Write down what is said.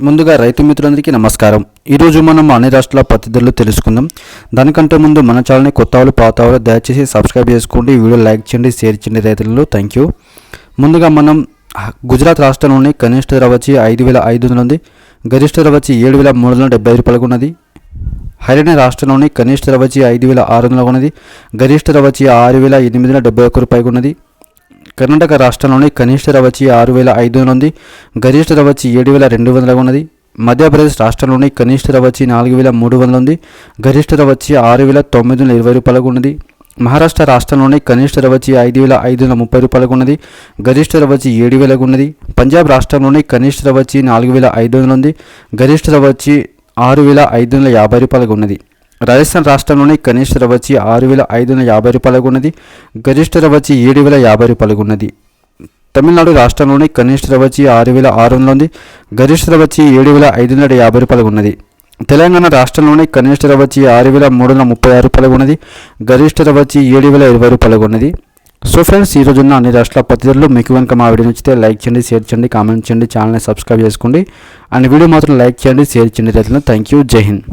ముందుగా రైతు మిత్రులందరికీ నమస్కారం। ఈరోజు మనం అన్ని రాష్ట్రాల పత్తి ధరలు తెలుసుకుందాం। దానికంటే ముందు మన ఛానల్ని కొత్త వాళ్ళు పాత వాళ్ళు దయచేసి సబ్స్క్రైబ్ చేసుకోండి, వీడియో లైక్ చేయండి, షేర్ చేయండి రైతులలో। Thank you. ముందుగా మనం గుజరాత్ రాష్ట్రంలోని కనిష్ట ధర వచ్చి 5500 ఉంది, గరిష్ట ధర వచ్చి 7375 రూపాయలకు ఉన్నది। హర్యానా రాష్ట్రంలోని కనిష్ట ధర వచ్చి 5600 ఉన్నది, గరిష్ట ధర వచ్చి 6871 రూపాయలకు ఉన్నది। కర్ణాటక రాష్ట్రంలోని కనిష్ట ధర వచ్చి 6500 ఉంది, గరిష్ట ధర వచ్చి 7200 ఉన్నది। మధ్యప్రదేశ్ రాష్ట్రంలోని కనిష్ట ధర వచ్చి 4300 ఉంది, గరిష్ట ధర వచ్చి 6920 రూపాయలకు ఉన్నది। మహారాష్ట్ర రాష్ట్రంలోని కనిష్ట ధర వచ్చి 5530 రూపాయలకు ఉన్నది, గరిష్ట ధర వచ్చి 7000 ఉన్నది। పంజాబ్ రాష్ట్రంలోని కనిష్ట ధర వచ్చి 4500 ఉంది, గరిష్ట ధర వచ్చి 6550 రూపాయలకు ఉన్నది। రాజస్థాన్ రాష్ట్రంలోని కనిష్ట ధర వచ్చి 6550 రూపాయలకు ఉన్నది, గరిష్ట ధర వచ్చి 7050 రూపాయలకు ఉన్నది। తమిళనాడు రాష్ట్రంలోని కనిష్ట ధర వచ్చి 6600 ఉంది, గరిష్ట ధర వచ్చి 7550 రూపాయలకు ఉన్నది। తెలంగాణ రాష్ట్రంలోని కనిష్ట ధర వచ్చి 6336 రూపాయలకు ఉన్నది, గరిష్ట ధర వచ్చి 7020 రూపాయలకు ఉన్నది। సో ఫ్రెండ్స్, ఈరోజున్న అన్ని రాష్ట్రాల పత్తి ధరలు మీకు కనుక మా వీడియో నచ్చితే లైక్ చేయండి, షేర్ చేయండి, కామెంట్ చేయండి, ఛానల్ని సబ్స్క్రైబ్ చేసుకోండి అండ్ వీడియో మాత్రం లైక్ చేయండి, షేర్ చేయండి రైతులను। థ్యాంక్ యూ, జై హింద్।